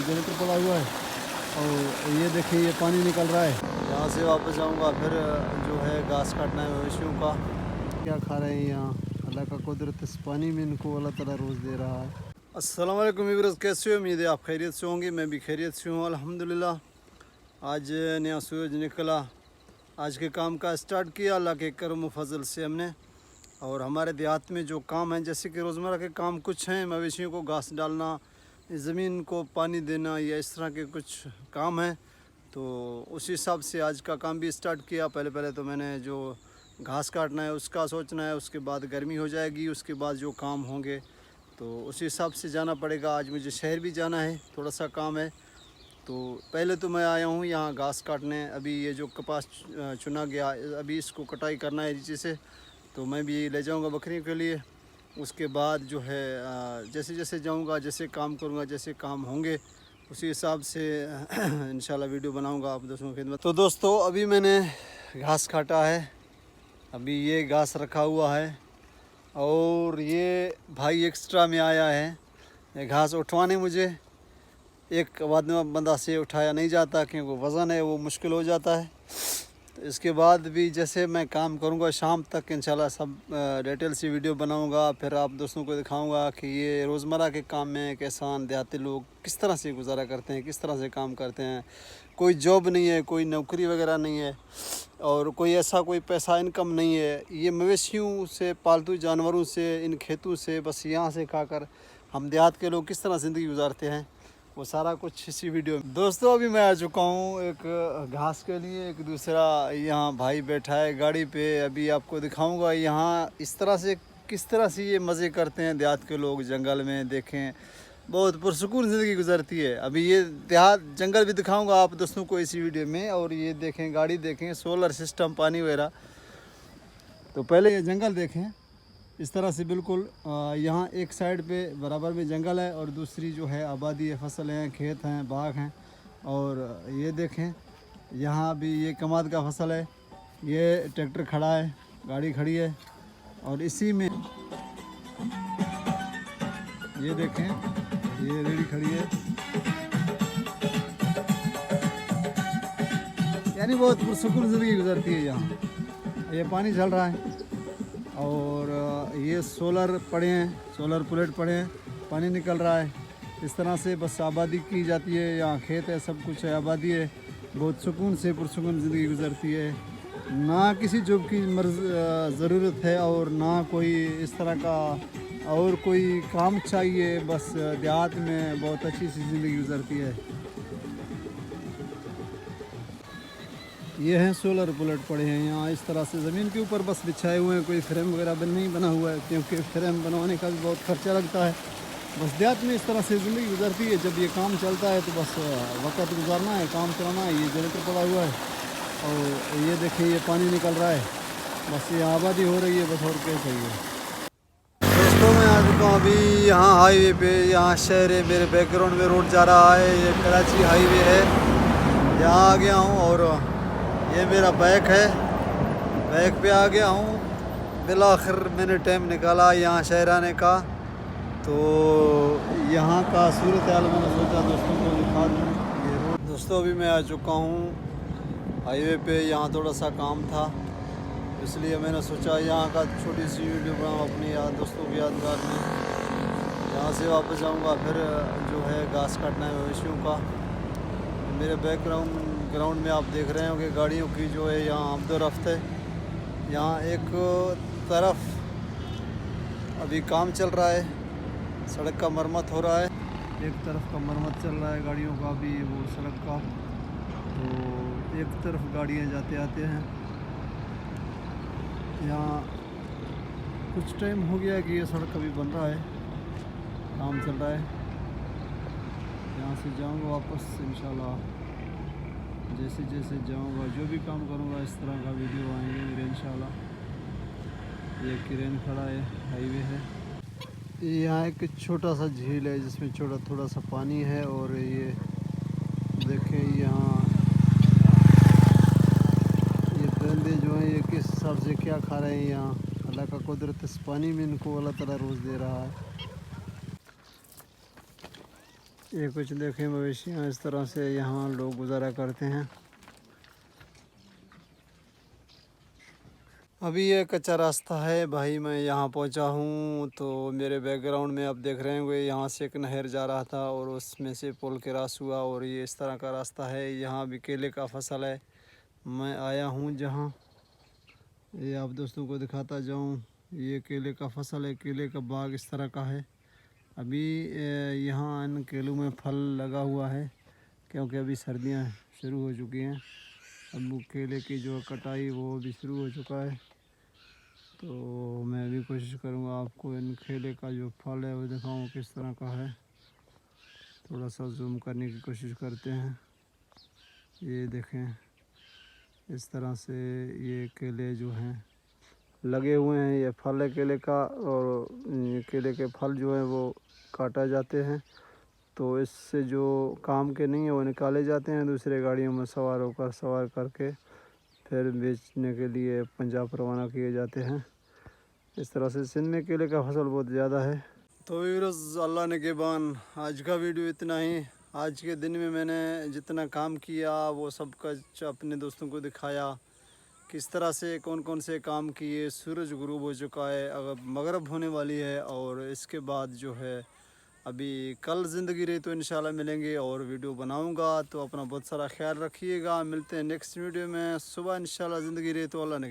Generator पड़ा हुआ है और ये देखिए ये पानी निकल रहा है। यहाँ से वापस जाऊँगा फिर जो है घास काटना है मवेशियों का। क्या खा रहे हैं यहाँ, अल्लाह का कुदरत इस पानी में इनको अल्लाह ताला रोज़ दे रहा है। अस्सलाम वालेकुम व्यूअर्स, कैसे हो? उम्मीद है आप खैरियत से होंगे। मैं भी खैरियत से हूँ अल्हम्दुलिल्लाह। आज नया सूरज निकला, आज के काम का स्टार्ट किया अल्लाह के करम व फजल से हमने। और हमारे देहात में जो काम हैं, जैसे कि रोज़मर्रा के काम कुछ हैं, मवेशियों को घास डालना, ज़मीन को पानी देना, या इस तरह के कुछ काम हैं। तो उसी हिसाब से आज का काम भी स्टार्ट किया। पहले तो मैंने जो घास काटना है उसका सोचना है, उसके बाद गर्मी हो जाएगी, उसके बाद जो काम होंगे तो उसी हिसाब से जाना पड़ेगा। आज मुझे शहर भी जाना है, थोड़ा सा काम है। तो पहले तो मैं आया हूँ यहाँ घास काटने। अभी ये जो कपास चुना गया, अभी इसको कटाई करना है नीचे से, तो मैं भी ले जाऊँगा बकरियों के लिए। उसके बाद जो है जैसे जैसे जाऊँगा, जैसे काम करूँगा, जैसे काम होंगे उसी हिसाब से इंशाल्लाह वीडियो बनाऊँगा आप दोस्तों की खिदमत। तो दोस्तों अभी मैंने घास काटा है, अभी ये घास रखा हुआ है और ये भाई एक्स्ट्रा में आया है ये घास उठवाने। मुझे एक बंदा से उठाया नहीं जाता क्योंकि वज़न है, वो मुश्किल हो जाता है। तो इसके बाद भी जैसे मैं काम करूंगा शाम तक इंशाल्लाह सब डिटेल से वीडियो बनाऊंगा, फिर आप दोस्तों को दिखाऊंगा कि ये रोज़मर्रा के काम में किसान देहाती लोग किस तरह से गुजारा करते हैं, किस तरह से काम करते हैं। कोई जॉब नहीं है, कोई नौकरी वगैरह नहीं है और कोई ऐसा कोई पैसा इनकम नहीं है। ये मवेशियों से, पालतू जानवरों से, इन खेतों से बस यहाँ से खाकर हम देहात के लोग किस तरह ज़िंदगी गुजारते हैं, वो सारा कुछ इसी वीडियो में। दोस्तों अभी मैं आ चुका हूँ एक घास के लिए। एक दूसरा यहाँ भाई बैठा है गाड़ी पे, अभी आपको दिखाऊंगा यहाँ इस तरह से किस तरह से ये मज़े करते हैं देहात के लोग जंगल में। देखें बहुत पुरसुकून ज़िंदगी गुजरती है। अभी ये देहात जंगल भी दिखाऊंगा आप दोस्तों को इसी वीडियो में। और ये देखें गाड़ी, देखें सोलर सिस्टम, पानी वगैरह। तो पहले ये जंगल देखें इस तरह से बिल्कुल यहाँ एक साइड पे बराबर में जंगल है और दूसरी जो है आबादी है, फसल हैं, खेत हैं, बाग हैं। और ये देखें यहाँ भी ये कमाद का फसल है, ये ट्रैक्टर खड़ा है, गाड़ी खड़ी है और इसी में ये देखें ये रेडी खड़ी है। यानी बहुत पुरसुकून ज़िंदगी गुजरती है यहाँ। ये पानी चल रहा है और ये सोलर पड़े हैं, सोलर प्लेट पड़े हैं, पानी निकल रहा है। इस तरह से बस आबादी की जाती है। यहाँ खेत है, सब कुछ है, आबादी है। बहुत सुकून से पुरसुकून ज़िंदगी गुजरती है। ना किसी जॉब की ज़रूरत है और ना कोई इस तरह का और कोई काम चाहिए। बस देहात में बहुत अच्छी सी ज़िंदगी गुजरती है। ये हैं सोलर प्लेट पड़े हैं यहाँ इस तरह से ज़मीन के ऊपर बस बिछाए हुए हैं। कोई फ्रेम वगैरह नहीं बना हुआ है क्योंकि फ्रेम बनवाने का भी बहुत खर्चा लगता है। बस देहात में इस तरह से ज़िंदगी गुजरती है। जब ये काम चलता है तो बस वक्त गुजारना है, काम चलाना है। ये जनरेटर पड़ा हुआ है और ये देखिए ये पानी निकल रहा है। बस ये आबादी हो रही है, बस और क्या चाहिए। दोस्तों मैं आ चुका हूँ अभी यहाँ हाईवे पे। यहाँ शहर है, मेरे बैकग्राउंड में रोड जा रहा है, ये कराची हाईवे है। यहाँ आ गया हूँ और ये मेरा बाइक है, बाइक पे आ गया हूँ। बिलाखिर मैंने टाइम निकाला यहाँ शहर आने का। तो यहाँ का सूरत हाल मैंने सोचा दोस्तों को दिखा दूँ। ये रोड दोस्तों अभी मैं आ चुका हूँ हाईवे पे। यहाँ थोड़ा सा काम था इसलिए मैंने सोचा यहाँ का छोटी सी वीडियो बनाऊँ अपनी दोस्तों की यादगार में। यहाँ से वापस जाऊँगा फिर जो है घास काटना है मवेशियों का। मेरे ग्राउंड में आप देख रहे हो कि गाड़ियों की जो है यहाँ आमदोरफ्त है। यहाँ एक तरफ अभी काम चल रहा है, सड़क का मरम्मत हो रहा है। एक तरफ का मरम्मत चल रहा है गाड़ियों का भी, वो सड़क का। तो एक तरफ गाड़ियाँ जाते आते हैं। यहाँ कुछ टाइम हो गया कि ये सड़क अभी बन रहा है, काम चल रहा है। यहाँ से जाऊँगा वापस इंशाल्लाह। जैसे जैसे जाऊँगा, जो भी काम करूँगा इस तरह का वीडियो आएंगे मेरे इंशाल्लाह। ये क्रेन खड़ा है, हाईवे है। यहाँ एक छोटा सा झील है जिसमें थोड़ा सा पानी है। और ये देखें यहाँ ये परिंदे जो हैं ये किस हिसाब से क्या खा रहे हैं। यहाँ अल्लाह का कुदरत इस पानी में इनको अल्लाह ताला रोज़ दे रहा है। ये कुछ देखे मवेशियाँ, इस तरह से यहाँ लोग गुजारा करते हैं। अभी ये कच्चा रास्ता है भाई, मैं यहाँ पहुँचा हूँ तो मेरे बैकग्राउंड में आप देख रहे होंगे यहाँ से एक नहर जा रहा था और उसमें से पुल क्रॉस हुआ और ये इस तरह का रास्ता है। यहाँ भी केले का फसल है। मैं आया हूँ जहाँ, ये आप दोस्तों को दिखाता जाऊँ। ये केले का फसल है, केले का बाग इस तरह का है। अभी यहाँ इन केलों में फल लगा हुआ है क्योंकि अभी सर्दियाँ शुरू हो चुकी हैं। अब वो केले की जो कटाई वो भी शुरू हो चुका है। तो मैं भी कोशिश करूँगा आपको इन केले का जो फल है वो दिखाऊँ किस तरह का है। थोड़ा सा जूम करने की कोशिश करते हैं। ये देखें, इस तरह से ये केले जो हैं लगे हुए हैं। ये फल है केले का और ये केले के फल जो हैं वो काटा जाते हैं, तो इससे जो काम के नहीं है वो निकाले जाते हैं, दूसरे गाड़ियों में सवार करके फिर बेचने के लिए पंजाब रवाना किए जाते हैं। इस तरह से सिंध में केले का फसल बहुत ज़्यादा है। तो वीरोज़ अल्लाह ने गेबान, आज का वीडियो इतना ही। आज के दिन में मैंने जितना काम किया वो सब कुछ अपने दोस्तों को दिखाया, किस तरह से कौन कौन से काम किए। सूरज गुरूब हो चुका है, अगर मगरब होने वाली है और इसके बाद जो है अभी कल ज़िंदगी रही तो इंशाल्लाह मिलेंगे और वीडियो बनाऊंगा। तो अपना बहुत सारा ख्याल रखिएगा, मिलते हैं नेक्स्ट वीडियो में। सुबह इंशाल्लाह ज़िंदगी रही तो अल्लाह ने